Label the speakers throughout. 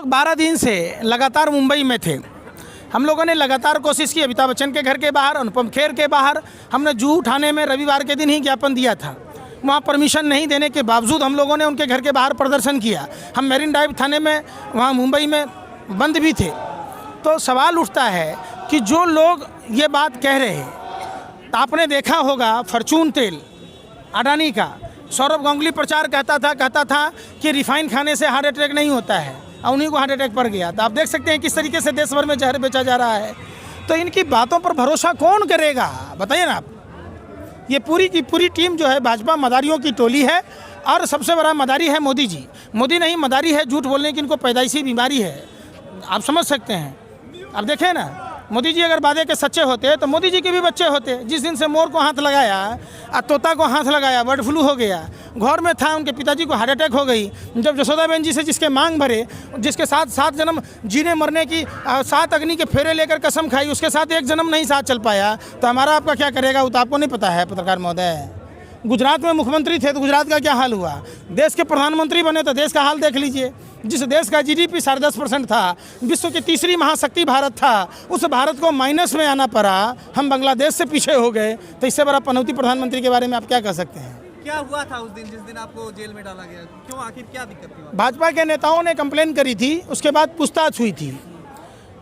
Speaker 1: लोग 12 दिन से लगातार मुंबई में थे। हम लोगों ने लगातार कोशिश की, अमिताभ बच्चन के घर के बाहर, अनुपम खेर के बाहर। हमने जूहू थाने में रविवार के दिन ही ज्ञापन दिया था। वहाँ परमिशन नहीं देने के बावजूद हम लोगों ने उनके घर के बाहर प्रदर्शन किया। हम मेरिन ड्राइव थाने में वहाँ मुंबई में बंद भी थे। तो सवाल उठता है कि जो लोग ये बात कह रहे हैं, आपने देखा होगा फॉर्चून तेल अडानी का, सौरभ गांगुली प्रचार कहता था कि रिफाइन खाने से हार्ट अटैक नहीं होता है, और उन्हीं को हार्ट अटैक पड़ गया। तो आप देख सकते हैं किस तरीके से देश भर में जहर बेचा जा रहा है। तो इनकी बातों पर भरोसा कौन करेगा, बताइए ना आप। ये पूरी की पूरी टीम जो है भाजपा मदारियों की टोली है, और सबसे बड़ा मदारी है मोदी जी। मोदी नहीं, मदारी है, झूठ बोलने की इनको पैदाइशी बीमारी है, आप समझ सकते हैं। अब देखें ना, मोदी जी अगर वादे के सच्चे होते तो मोदी जी के भी बच्चे होते। जिस दिन से मोर को हाथ लगाया और तोता को हाथ लगाया, बर्ड फ्लू हो गया, घर में था, उनके पिताजी को हार्ट अटैक हो गई। जब जसोदाबेन जी से जिसके मांग भरे, जिसके साथ 7 जन्म जीने मरने की 7 अग्नि के फेरे लेकर कसम खाई, उसके साथ 1 जन्म नहीं साथ चल पाया, तो हमारा आपका क्या करेगा वो तो आपको नहीं पता है पत्रकार महोदय। गुजरात में मुख्यमंत्री थे तो गुजरात का क्या हाल हुआ, देश के प्रधानमंत्री बने तो देश का हाल देख लीजिए। जिस देश का जीडीपी 10.5% था, विश्व की तीसरी महाशक्ति भारत था, उस भारत को माइनस में आना पड़ा। हम बांग्लादेश से पीछे हो गए। तो इससे बड़ा पनौती प्रधानमंत्री के बारे में आप क्या कह सकते हैं।
Speaker 2: क्या हुआ था उस दिन जिस दिन आपको जेल में डाला गया, क्यों, आखिर क्या दिक्कत थी?
Speaker 1: भाजपा के नेताओं ने कंप्लेन करी थी, उसके बाद पूछताछ हुई थी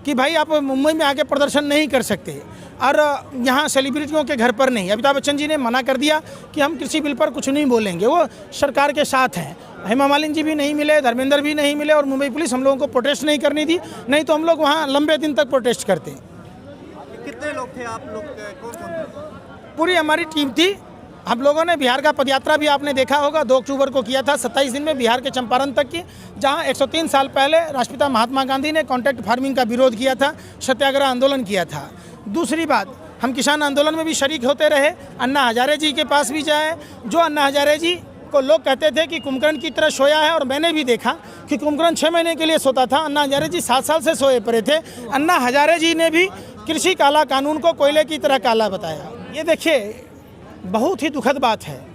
Speaker 1: कि भाई आप मुंबई में आके प्रदर्शन नहीं कर सकते, और यहाँ सेलिब्रिटियों के घर पर नहीं। अमिताभ बच्चन जी ने मना कर दिया कि हम कृषि बिल पर कुछ नहीं बोलेंगे, वो सरकार के साथ हैं। हेमा मालिनी जी भी नहीं मिले, धर्मेंद्र भी नहीं मिले, और मुंबई पुलिस हम लोगों को प्रोटेस्ट नहीं करनी दी, नहीं तो हम लोग वहाँ लंबे दिन तक प्रोटेस्ट करते।
Speaker 2: कितने लोग थे आप लोग, कौन कौन थे?
Speaker 1: पूरी हमारी टीम थी। हम लोगों ने बिहार का पदयात्रा भी आपने देखा होगा, 2 अक्टूबर को किया था, 27 दिन में बिहार के चंपारण तक की, जहां 103 साल पहले राष्ट्रपिता महात्मा गांधी ने कॉन्ट्रैक्ट फार्मिंग का विरोध किया था, सत्याग्रह आंदोलन किया था। दूसरी बात, हम किसान आंदोलन में भी शरीक होते रहे। अन्ना हजारे जी के पास भी जाए, जो अन्ना हजारे जी को लोग कहते थे कि कुंभकर्ण की तरह सोया है, और मैंने भी देखा कि कुंभकर्ण 6 महीने के लिए सोता था, अन्ना हजारे जी 7 साल से सोए पड़े थे। अन्ना हजारे जी ने भी कृषि काला कानून को कोयले की तरह काला बताया। ये देखिए, बहुत ही दुखद बात है।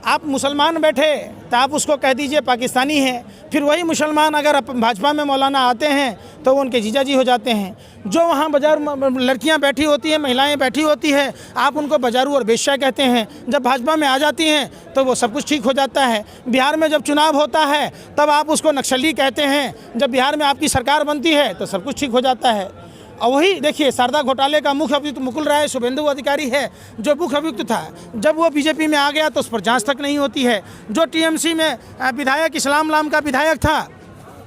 Speaker 1: आप मुसलमान बैठे तो आप उसको कह दीजिए पाकिस्तानी है, फिर वही मुसलमान अगर भाजपा में मौलाना आते हैं तो वो उनके जीजाजी हो जाते हैं। जो वहाँ बाजार लड़कियाँ बैठी होती हैं, महिलाएं बैठी होती है, आप उनको बाजारू और बेश्या कहते हैं। जब भाजपा में आ जाती हैं तो वो सब कुछ ठीक हो जाता है। बिहार में जब चुनाव होता है तब आप उसको नक्सली कहते हैं, जब बिहार में आपकी सरकार बनती है तो सब कुछ ठीक हो जाता है। और वही देखिए, शारदा घोटाले का मुख्य अभियुक्त मुकुल राय शुभेंदु अधिकारी है, जो मुख्य अभियुक्त था, जब वो बीजेपी में आ गया तो उस पर जांच तक नहीं होती है। जो टीएमसी में विधायक इस्लाम लाम का विधायक था,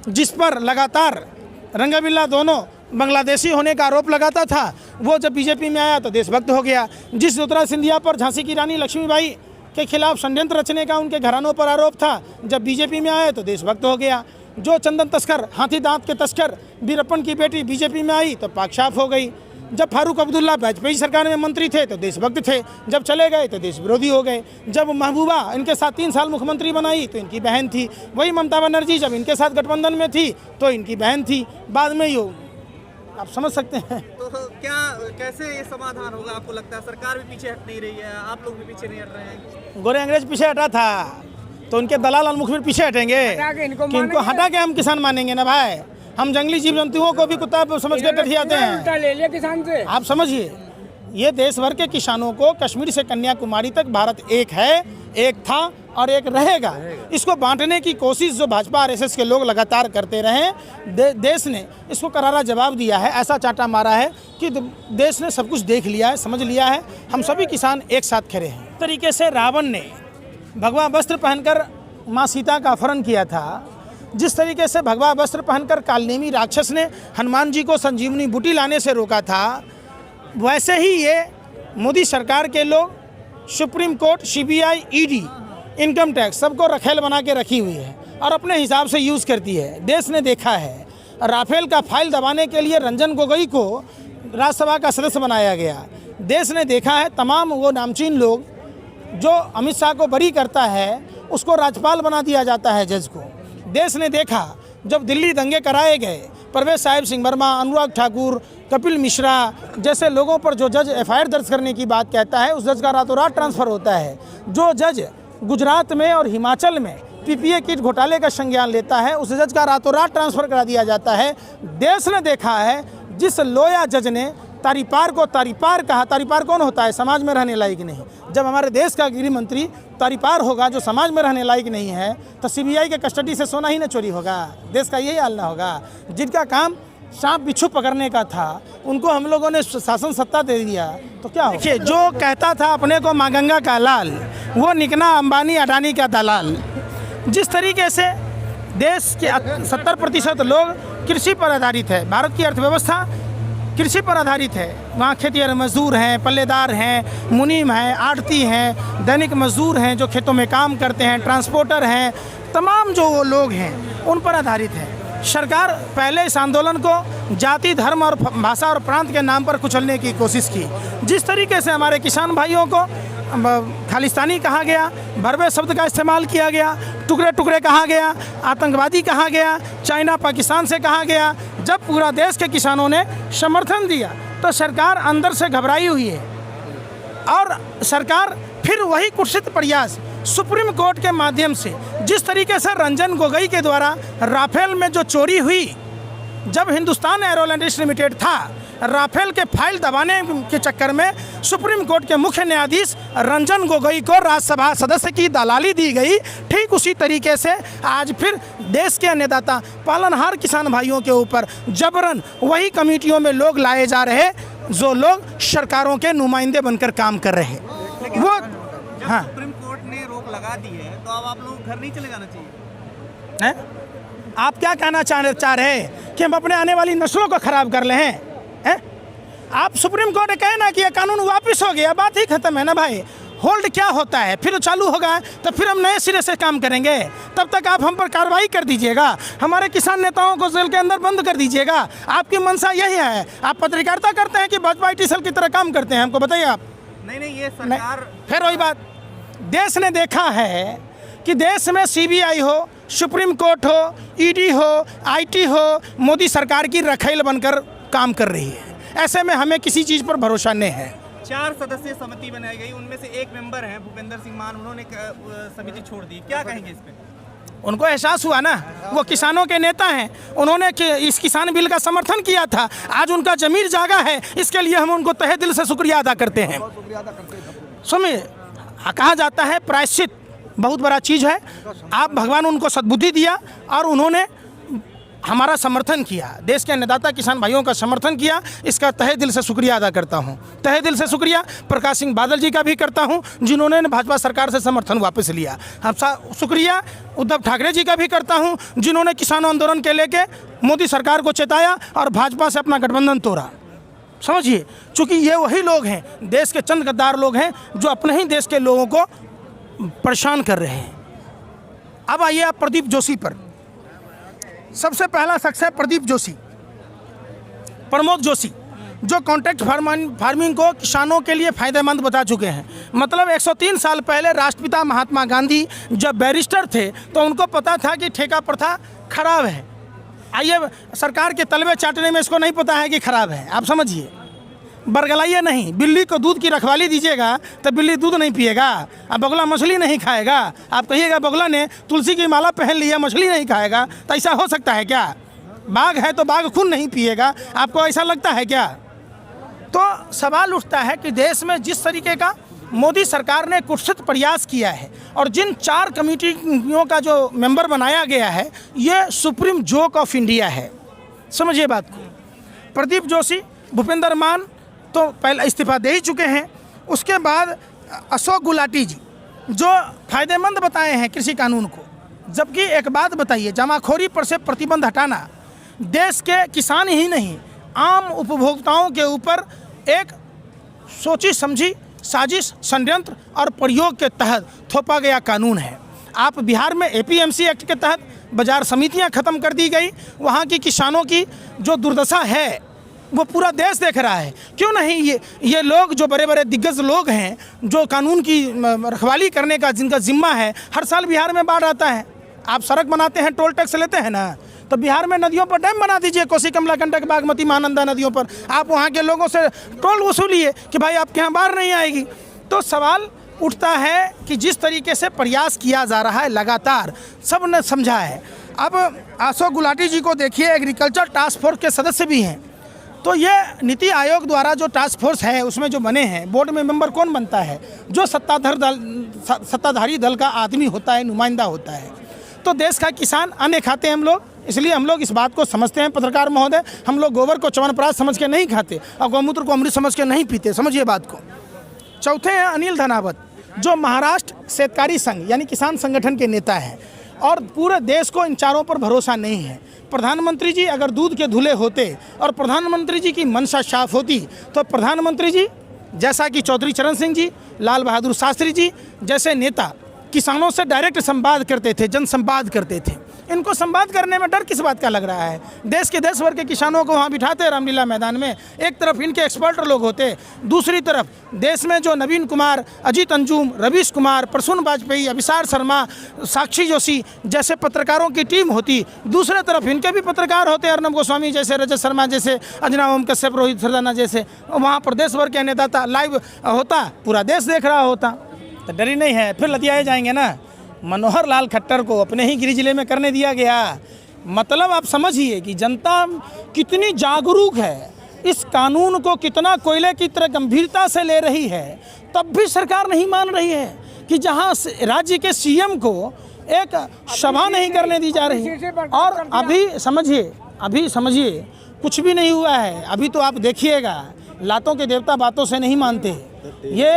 Speaker 1: जिस पर लगातार रंगबिल्ला दोनों बांग्लादेशी होने का आरोप लगाता था, वो जब बीजेपी में आया तो देशभक्त हो गया। जिस ज्योतिरादित्य सिंधिया पर झांसी की रानी लक्ष्मीबाई के खिलाफ षड्यंत्र रचने का उनके घरानों पर आरोप था, जब बीजेपी में आया तो देशभक्त हो गया। जो चंदन तस्कर, हाथी दांत के तस्कर वीरप्पन की बेटी बीजेपी में आई तो पाक साफ हो गई। जब फारूक अब्दुल्ला वाजपेयी सरकार में मंत्री थे तो देशभक्त थे, जब चले गए तो देश विरोधी हो गए। जब महबूबा इनके साथ 3 साल मुख्यमंत्री बनाई तो इनकी बहन थी। वही ममता बनर्जी जब इनके साथ गठबंधन में थी तो इनकी बहन थी। बाद में यो आप समझ सकते हैं।
Speaker 2: तो क्या, कैसे ये समाधान होगा आपको लगता है? सरकार भी पीछे हट नहीं रही है, आप लोग भी पीछे नहीं हट रहे हैं।
Speaker 1: गोरे अंग्रेज पीछे हटा था तो उनके दलाल और मुखबिर पीछे हटेंगे कि इनको हटा के हम किसान मानेंगे ना भाई। हम जंगली जीव जंतुओं को भी कुत्ता समझ के डठियाते हैं।
Speaker 3: ले लिया किसान से।
Speaker 1: आप समझिए, ये देश भर के किसानों को कश्मीर से कन्याकुमारी तक भारत एक है, एक था और एक रहेगा। इसको बांटने की कोशिश जो भाजपा आरएसएस के लोग लगातार करते रहे, देश ने इसको करारा जवाब दिया है, ऐसा चाटा मारा है कि देश ने सब कुछ देख लिया है, समझ लिया है। हम सभी किसान एक साथ खड़े हैं। इस तरीके से रावण ने भगवा वस्त्र पहनकर माँ सीता का अपहरण किया था, जिस तरीके से भगवा वस्त्र पहनकर कालनेमी राक्षस ने हनुमान जी को संजीवनी बूटी लाने से रोका था, वैसे ही ये मोदी सरकार के लोग supreme court, CBI, ED, income tax सबको रखेल बना के रखी हुई है और अपने हिसाब से यूज़ करती है। देश ने देखा है, राफेल का फाइल दबाने के लिए रंजन गोगोई को राज्यसभा का सदस्य बनाया गया। देश ने देखा है, तमाम वो नामचीन लोग जो अमित शाह को बरी करता है उसको राज्यपाल बना दिया जाता है जज को। देश ने देखा जब दिल्ली दंगे कराए गए, परवेज साहिब सिंह वर्मा, अनुराग ठाकुर, कपिल मिश्रा जैसे लोगों पर जो जज एफआईआर दर्ज करने की बात कहता है, उस जज का रातों रात ट्रांसफ़र होता है। जो जज गुजरात में और हिमाचल में पीपीए किट घोटाले का संज्ञान लेता है, उस जज का रातों रात ट्रांसफ़र करा दिया जाता है। देश ने देखा है जिस लोया जज ने तारीपार को तारीपार कहा, तारीपार कौन होता है? समाज में रहने लायक नहीं। जब हमारे देश का गृह मंत्री तारीपार होगा जो समाज में रहने लायक नहीं है, तो सीबीआई के कस्टडी से सोना ही न चोरी होगा, देश का यही हाल ना होगा। जिनका काम सांप बिच्छू पकड़ने का था उनको हम लोगों ने शासन सत्ता दे दिया तो क्या हो? देखिए, जो कहता था अपने को माँ गंगा का लाल, वो निकना अंबानी अडानी का दलाल। जिस तरीके से देश के 70% लोग कृषि पर आधारित है, भारत की अर्थव्यवस्था कृषि पर आधारित है। वहाँ खेतिहर मजदूर हैं, पल्लेदार हैं, मुनीम हैं, आड़ती हैं, दैनिक मजदूर हैं जो खेतों में काम करते हैं, ट्रांसपोर्टर हैं, तमाम जो वो लोग हैं उन पर आधारित है। सरकार पहले इस आंदोलन को जाति, धर्म और भाषा और प्रांत के नाम पर कुचलने की कोशिश की। जिस तरीके से हमारे किसान भाइयों को खालिस्तानी कहा गया, भरवे शब्द का इस्तेमाल किया गया, टुकड़े टुकड़े कहा गया, आतंकवादी कहा गया, चाइना पाकिस्तान से कहा गया, जब पूरा देश के किसानों ने समर्थन दिया तो सरकार अंदर से घबराई हुई है। और सरकार फिर वही कुत्सित प्रयास सुप्रीम कोर्ट के माध्यम से, जिस तरीके से रंजन गोगोई के द्वारा राफेल में जो चोरी हुई, जब हिंदुस्तान एरोलैंडिस लिमिटेड था, राफेल के फाइल दबाने के चक्कर में सुप्रीम कोर्ट के मुख्य न्यायाधीश रंजन गोगोई को राज्यसभा सदस्य की दलाली दी गई। ठीक उसी तरीके से आज फिर देश के अन्नदाता पालनहार किसान भाइयों के ऊपर जबरन वही कमेटियों में लोग लाए जा रहे जो लोग सरकारों के नुमाइंदे बनकर काम कर रहे। वो हाँ,
Speaker 2: सुप्रीम कोर्ट ने रोक लगा दी है तो अब आप लोग घर नहीं चले जाना चाहिए
Speaker 1: हैं? आप क्या कहना चाह रहे हैं कि हम अपने आने वाली नस्लों को खराब कर ले हैं? आप सुप्रीम कोर्ट कहे ना कि ये कानून वापस हो गया, बात ही खत्म है ना भाई। होल्ड क्या होता है? फिर चालू होगा तो फिर हम नए सिरे से काम करेंगे। तब तक आप हम पर कार्रवाई कर दीजिएगा, हमारे किसान नेताओं को जेल के अंदर बंद कर दीजिएगा। आपकी मंशा यही है? आप पत्रकारिता करते हैं कि भाजपा IT सेल की तरह काम करते हैं? हमको बताइए आप।
Speaker 2: नहीं, ये सरकार
Speaker 1: फिर वही बात, देश ने देखा है कि देश में CBI हो, सुप्रीम कोर्ट हो, ED हो, IT हो, मोदी सरकार की रखेल बनकर काम कर रही है। ऐसे में हमें किसी चीज़ पर भरोसा नहीं है।
Speaker 2: 4 सदस्यीय समिति बनाई गई, उनमें से एक मेंबर हैं भूपेंद्र सिंह मान, उन्होंने समिति छोड़ दी, क्या कहेंगे इस पे?
Speaker 1: उनको एहसास हुआ ना, वो किसानों के नेता हैं, उन्होंने इस किसान बिल का समर्थन किया था, आज उनका जमीर जागा है, इसके लिए हम उनको तहे दिल से शुक्रिया अदा करते हैं। सुनिए, कहा जाता है प्रायश्चित बहुत बड़ा चीज़ है। आप भगवान उनको सद्बुद्धि दिया और उन्होंने हमारा समर्थन किया, देश के अन्नदाता किसान भाइयों का समर्थन किया, इसका तहे दिल से शुक्रिया अदा करता हूं। तहे दिल से शुक्रिया प्रकाश सिंह बादल जी का भी करता हूं जिन्होंने भाजपा सरकार से समर्थन वापस लिया। हम शुक्रिया उद्धव ठाकरे जी का भी करता हूं जिन्होंने किसानों आंदोलन के लेके मोदी सरकार को चेताया और भाजपा से अपना गठबंधन तोड़ा। समझिए, चूँकि ये वही लोग हैं, देश के चंद गद्दार लोग हैं जो अपने ही देश के लोगों को परेशान कर रहे हैं। अब आइए आप प्रदीप जोशी पर। सबसे पहला शख्स है प्रदीप जोशी, प्रमोद जोशी, जो कॉन्ट्रैक्ट फार्मिंग को किसानों के लिए फ़ायदेमंद बता चुके हैं। मतलब 103 साल पहले राष्ट्रपिता महात्मा गांधी जब बैरिस्टर थे तो उनको पता था कि ठेका प्रथा खराब है। आइए, सरकार के तलवे चाटने में इसको नहीं पता है कि खराब है। आप समझिए, बरगलाइए नहीं। बिल्ली को दूध की रखवाली दीजिएगा तो बिल्ली दूध नहीं पिएगा, अब बगुला मछली नहीं खाएगा। आप कहिएगा बगुला ने तुलसी की माला पहन लिया, मछली नहीं खाएगा, तो ऐसा हो सकता है क्या? बाघ है तो बाघ खून नहीं पिएगा, आपको ऐसा लगता है क्या? तो सवाल उठता है कि देश में जिस तरीके का मोदी सरकार ने कुत्सित प्रयास किया है और जिन 4 कमेटियों का जो मेंबर बनाया गया है, ये सुप्रीम जोक ऑफ इंडिया है। समझिए बात को। प्रदीप जोशी, भूपेंद्र मान तो पहले इस्तीफा दे ही चुके हैं। उसके बाद अशोक गुलाटी जी जो फ़ायदेमंद बताए हैं कृषि कानून को। जबकि एक बात बताइए, जमाखोरी पर से प्रतिबंध हटाना देश के किसान ही नहीं, आम उपभोक्ताओं के ऊपर एक सोची समझी साजिश, षड्यंत्र और प्रयोग के तहत थोपा गया कानून है। आप बिहार में APMC एक्ट के तहत बाज़ार समितियां ख़त्म कर दी गई। वहाँ की किसानों की जो दुर्दशा है वो पूरा देश देख रहा है। क्यों नहीं ये लोग जो बड़े बड़े दिग्गज लोग हैं, जो कानून की रखवाली करने का जिनका जिम्मा है, हर साल बिहार में बाढ़ आता है। आप सड़क बनाते हैं, टोल टैक्स लेते हैं ना, तो बिहार में नदियों पर डैम बना दीजिए, कोसी, कमला, गंडक, बागमती, महानंदा नदियों पर। आप वहाँ के लोगों से टोल वसूलिए कि भाई आपके यहाँ बाढ़ नहीं आएगी। तो सवाल उठता है कि जिस तरीके से प्रयास किया जा रहा है लगातार, सब ने समझा है। अब अशोक गुलाटी जी को देखिए, एग्रीकल्चर टास्क फोर्स के सदस्य भी हैं। तो ये नीति आयोग द्वारा जो टास्क फोर्स है उसमें जो बने हैं, बोर्ड में मेंबर कौन बनता है? जो सत्ताधारी दल का आदमी होता है, नुमाइंदा होता है। तो देश का किसान अन्न खाते हैं हम लोग, इसलिए हम लोग इस बात को समझते हैं पत्रकार महोदय, हम लोग गोबर को च्यवनप्राश समझ के नहीं खाते और गौमूत्र को अमृत समझ के नहीं पीते, समझिए बात को। चौथे हैं अनिल धनावत, जो महाराष्ट्र शेतकारी संघ यानी किसान संगठन के नेता हैं और पूरे देश को इन चारों पर भरोसा नहीं है। प्रधानमंत्री जी अगर दूध के धुले होते और प्रधानमंत्री जी की मंशा साफ होती तो प्रधानमंत्री जी जैसा कि चौधरी चरण सिंह जी, लाल बहादुर शास्त्री जी जैसे नेता किसानों से डायरेक्ट संवाद करते थे, जनसंवाद करते थे। इनको संवाद करने में डर किस बात का लग रहा है? देश के देश भर के किसानों को वहाँ बिठाते रामलीला मैदान में, एक तरफ इनके एक्सपर्ट लोग होते, दूसरी तरफ देश में जो नवीन कुमार, अजीत अंजुम, रवीश कुमार, प्रसून वाजपेयी, अभिसार शर्मा, साक्षी जोशी जैसे पत्रकारों की टीम होती, दूसरे तरफ इनके भी पत्रकार होते, अर्नब गोस्वामी जैसे, रजत शर्मा जैसे, अंजना ओम कश्यप, रोहित सरदाना जैसे। वहाँ पर देश भर के नेता लाइव होता, पूरा देश देख रहा होता, तो डर ही नहीं है। फिर लतियाए जाएंगे ना। मनोहर लाल खट्टर को अपने ही गृह जिले में करने दिया गया। मतलब आप समझिए कि जनता कितनी जागरूक है, इस कानून को कितना कोयले की तरह गंभीरता से ले रही है, तब भी सरकार नहीं मान रही है कि जहां राज्य के सीएम को एक सभा नहीं करने दी जा रही। और अभी समझिए कुछ भी नहीं हुआ है। अभी तो आप देखिएगा, लातों के देवता बातों से नहीं मानते। ये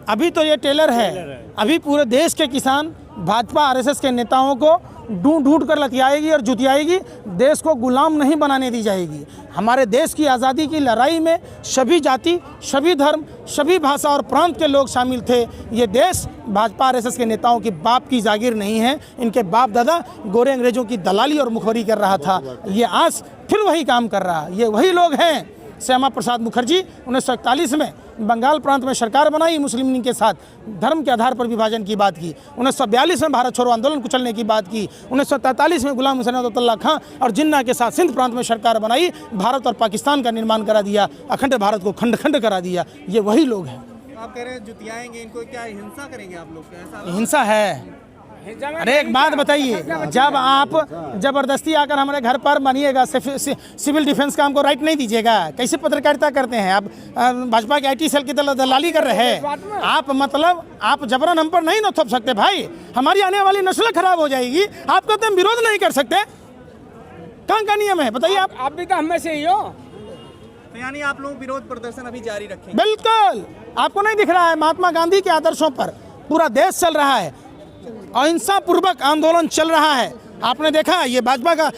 Speaker 1: अभी तो ये टेलर है। अभी पूरे देश के किसान भाजपा आरएसएस के नेताओं को ढूंढ कर लतियाएगी और जुतियाएगी, देश को गुलाम नहीं बनाने दी जाएगी। हमारे देश की आज़ादी की लड़ाई में सभी जाति, सभी धर्म, सभी भाषा और प्रांत के लोग शामिल थे। ये देश भाजपा आरएसएस के नेताओं की बाप की जागीर नहीं है। इनके बाप दादा गोरे अंग्रेजों की दलाली और मुखबरी कर रहा था, ये आज फिर वही काम कर रहा। ये वही लोग हैं। श्यामा प्रसाद मुखर्जी 1941 में बंगाल प्रांत में सरकार बनाई, मुस्लिम लीग के साथ धर्म के आधार पर विभाजन की बात की। 1942 में भारत छोड़ो आंदोलन कुचलने की बात की। 1943 में गुलाम हुसैन अब्दुल्ला खां और जिन्ना के साथ सिंध प्रांत में सरकार बनाई, भारत और पाकिस्तान का निर्माण करा दिया, अखंड भारत को खंड खंड करा दिया। ये वही लोग हैं।
Speaker 2: आप कह रहे हैं जुतियाएंगे इनको, क्या हिंसा करेंगे आप लोग? ऐसा
Speaker 1: हिंसा है। अरे एक बात बताइए, जब आप जबरदस्ती आकर हमारे घर पर बनिएगा, सिविल डिफेंस का हमको राइट नहीं दीजिएगा, कैसे पत्रकारिता करते हैं आप? भाजपा के आईटी सेल की दलाली कर रहे हैं आप। मतलब आप जबरन हम पर नहीं न थोप सकते भाई, हमारी आने वाली नस्ल खराब हो जाएगी। आप कहते हैं विरोध नहीं कर सकते, कहाँ का नियम है बताइए? आप भी तो हम में से ही हो।
Speaker 2: तो यानी आप लोग विरोध प्रदर्शन अभी जारी रखेंगे?
Speaker 1: बिल्कुल। आपको नहीं दिख रहा है महात्मा गांधी के आदर्शों पर पूरा देश चल रहा है, अहिंसा पूर्वक आंदोलन चल रहा है। आपने देखा ये भाजपा का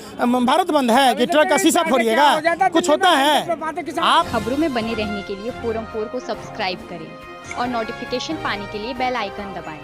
Speaker 1: भारत बंद है कि ट्रक का शीशा फोड़िएगा, कुछ होता है?
Speaker 3: आप खबरों में बने रहने के लिए फोरम 4 को सब्सक्राइब करें और नोटिफिकेशन पाने के लिए बेल आइकन दबाएं।